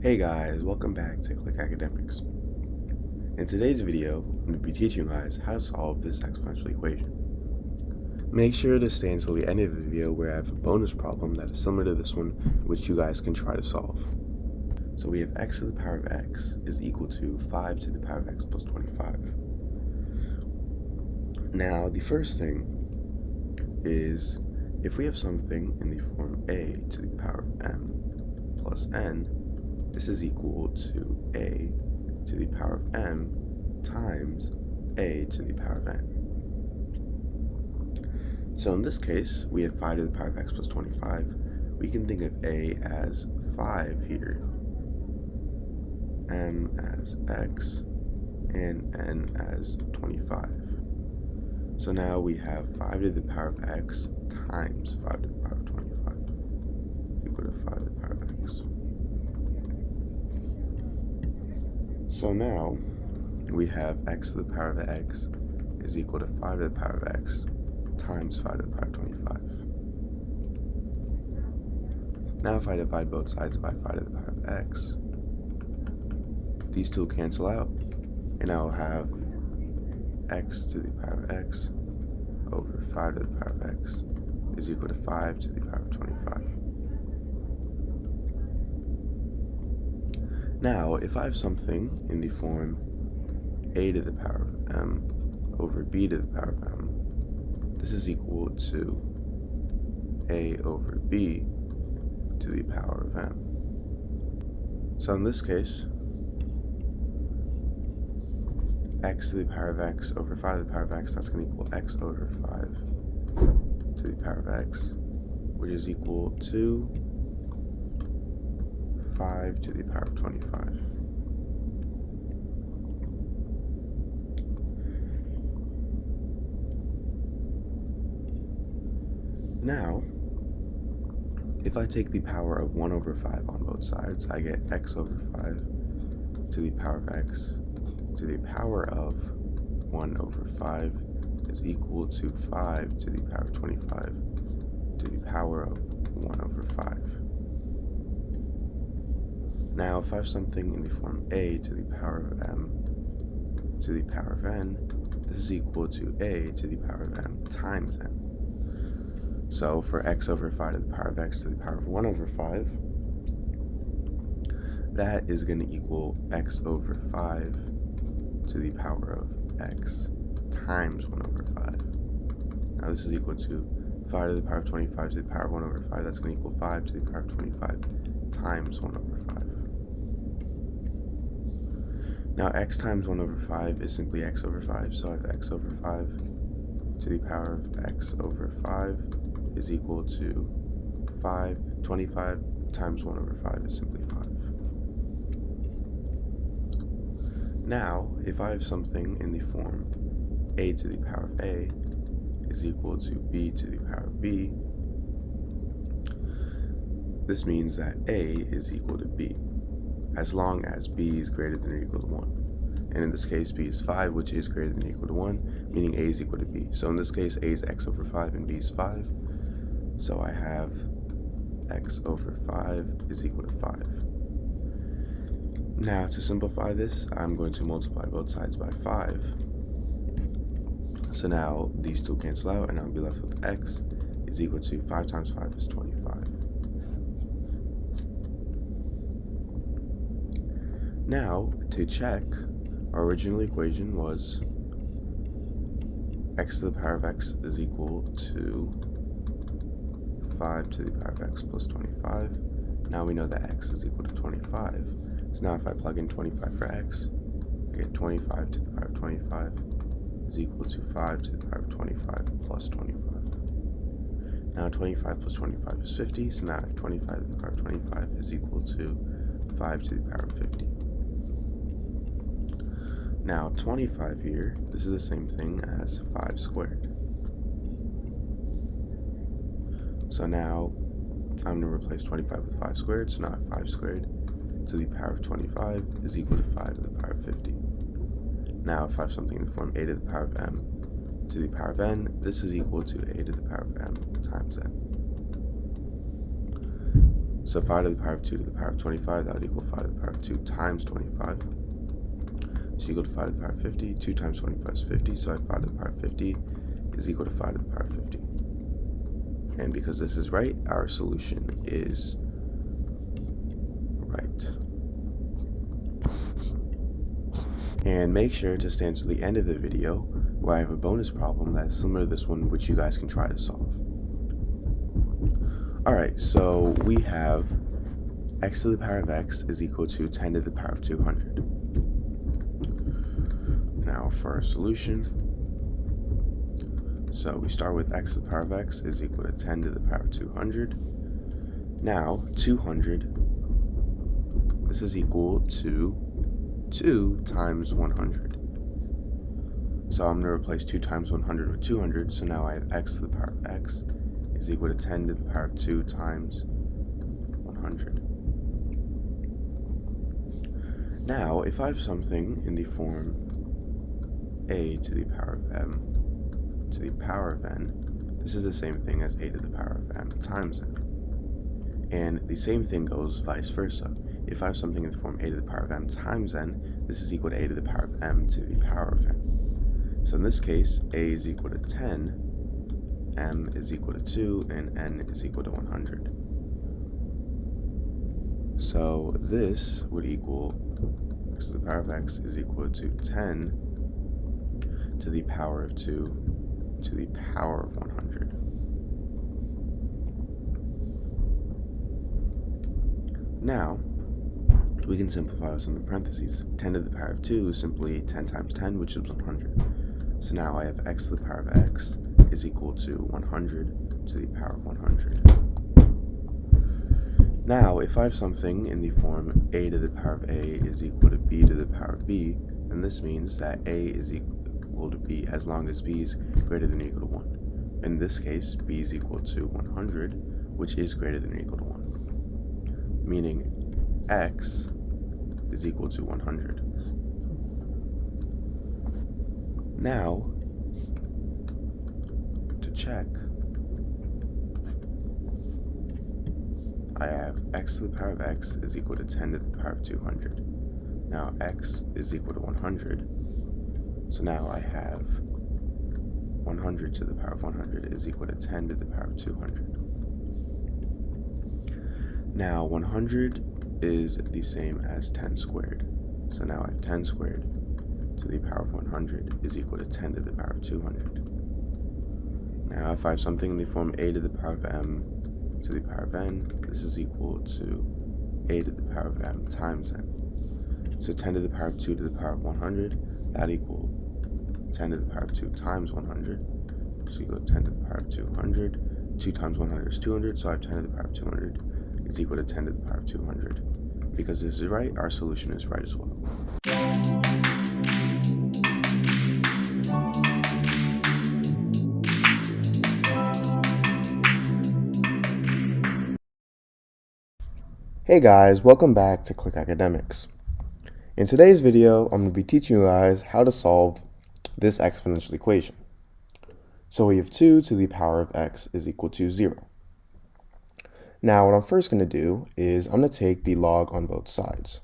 Hey guys, welcome back to Click Academics. In today's video, I'm going to be teaching you guys how to solve this exponential equation. Make sure to stay until the end of the video where I have a bonus problem that is similar to this one, which you guys can try to solve. So we have x to the power of x is equal to 5 to the power of x plus 25. Now, the first thing is, if we have something in the form a to the power of m plus n, this is equal to a to the power of m times a to the power of n. So in this case, we have 5 to the power of x plus 25. We can think of a as 5 here, m as x, and n as 25. So now we have 5 to the power of x times 5 to the power of 25 equal to 5 to the power of x. So now we have x to the power of x is equal to 5 to the power of x times 5 to the power of 25. Now if I divide both sides by 5 to the power of x, these two cancel out, and I'll have x to the power of x over 5 to the power of x is equal to 5 to the power of 25. Now, if I have something in the form a to the power of m over b to the power of m, this is equal to a over b to the power of m. So in this case, x to the power of x over 5 to the power of x, that's going to equal x over 5 to the power of x, which is equal to 5 to the power of 25. Now, if I take the power of 1 over 5 on both sides, I get x over 5 to the power of x to the power of 1 over 5 is equal to 5 to the power of 25 to the power of 1 over 5. Now, if I have something in the form a to the power of m to the power of n, this is equal to a to the power of m times n. So for x over 5 to the power of x to the power of 1 over 5, that is going to equal x over 5 to the power of x times 1 over 5. Now this is equal to 5 to the power of 25 to the power of 1 over 5. That's going to equal 5 to the power of 25 times 1 over 5. Now x times 1 over 5 is simply x over 5, so I have x over 5 to the power of x over 5 is equal to 25 times 1 over 5 is simply 5. Now, if I have something in the form a to the power of a is equal to b to the power of b, this means that a is equal to b, as long as b is greater than or equal to 1. And in this case, b is 5, which is greater than or equal to 1, meaning a is equal to b. So in this case, a is x over 5 and b is 5. So I have x over 5 is equal to 5. Now, to simplify this, I'm going to multiply both sides by 5. So now these two cancel out, and I'll be left with x is equal to 5 times 5 is 25. Now, to check, our original equation was x to the power of x is equal to 5 to the power of x plus 25. Now we know that x is equal to 25. So now if I plug in 25 for x, I get 25 to the power of 25 is equal to 5 to the power of 25 plus 25. Now 25 plus 25 is 50, so now 25 to the power of 25 is equal to 5 to the power of 50. Now 25 here, this is the same thing as 5 squared. So now I'm going to replace 25 with 5 squared, so now I have 5 squared to the power of 25 is equal to 5 to the power of 50. Now if I have something in the form a to the power of m to the power of n, this is equal to a to the power of m times n. So 5 to the power of 2 to the power of 25, that would equal 5 to the power of 2 times 25. So equal to 5 to the power of 50. 2 times 25 is 50, so I have 5 to the power of 50 is equal to 5 to the power of 50. And because this is right, our solution is right. And make sure to stay until the end of the video, where I have a bonus problem that's similar to this one, which you guys can try to solve. Alright, so we have x to the power of x is equal to 10 to the power of 200. Now for our solution, so we start with x to the power of x is equal to 10 to the power of 200. Now 200, this is equal to 2 times 100. So I'm going to replace 2 times 100 with 200, so now I have x to the power of x is equal to 10 to the power of 2 times 100. Now, if I have something in the form a to the power of m to the power of n, this is the same thing as a to the power of m times n. And the same thing goes vice versa. If I have something in the form a to the power of m times n, this is equal to a to the power of m to the power of n. So in this case, a is equal to 10, m is equal to 2, and n is equal to 100. So this would equal x to the power of x is equal to 10 to the power of 2 to the power of 100. Now, we can simplify with some in parentheses. 10 to the power of 2 is simply 10 times 10, which is 100. So now I have x to the power of x is equal to 100 to the power of 100. Now, if I have something in the form a to the power of a is equal to b to the power of b, then this means that a is equal to b as long as b is greater than or equal to 1. In this case, b is equal to 100, which is greater than or equal to 1. Meaning x is equal to 100. Now, to check, I have x to the power of x is equal to 10 to the power of 200. Now x is equal to 100. So now I have 100 to the power of 100 is equal to 10 to the power of 200. Now 100 is the same as 10 squared. So now I have 10 squared to the power of 100 is equal to 10 to the power of 200. Now if I have something in the form a to the power of m to the power of n, this is equal to a to the power of m times n. So 10 to the power of 2 to the power of 100, that equals 10 to the power of 2 times 100, so equal to 10 to the power of 200. 2 times 100 is 200, so I have 10 to the power of 200 is equal to 10 to the power of 200. Because this is right, our solution is right as well. Hey guys, welcome back to Click Academics. In today's video, I'm going to be teaching you guys how to solve this exponential equation. So we have 2 to the power of x is equal to 0. Now what I'm first going to do is I'm going to take the log on both sides.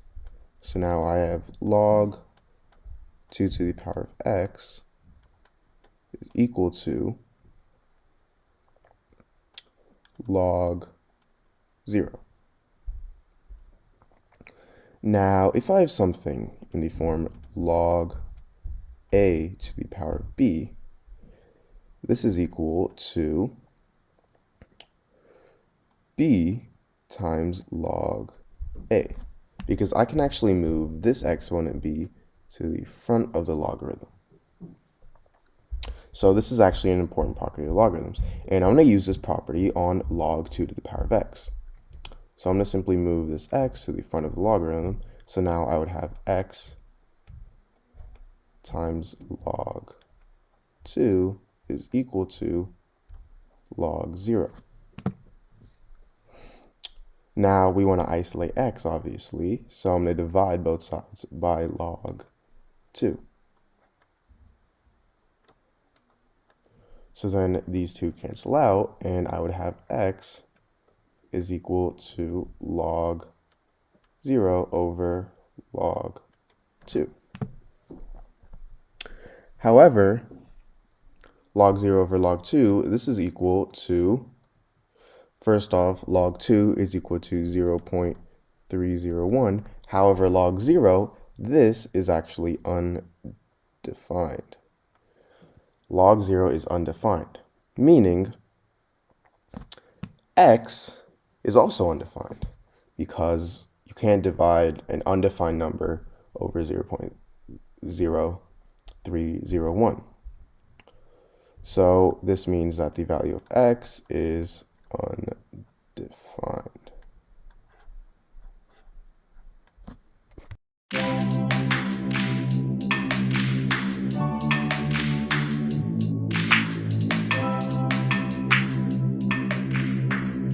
So now I have log 2 to the power of x is equal to log 0. Now, if I have something in the form log a to the power of b, this is equal to b times log a, because I can actually move this exponent b to the front of the logarithm. So this is actually an important property of logarithms, and I'm going to use this property on log 2 to the power of x. So I'm going to simply move this x to the front of the logarithm. So now I would have x times log 2 is equal to log 0. Now we want to isolate x, obviously, so I'm going to divide both sides by log 2. So then these two cancel out, and I would have x is equal to log 0 over log 2. However, log 0 over log 2, this is equal to, first off, log 2 is equal to 0.301. However, log 0, this is actually undefined. Log 0 is undefined, meaning x is also undefined because you can't divide an undefined number over 0.0301. So this means that the value of x is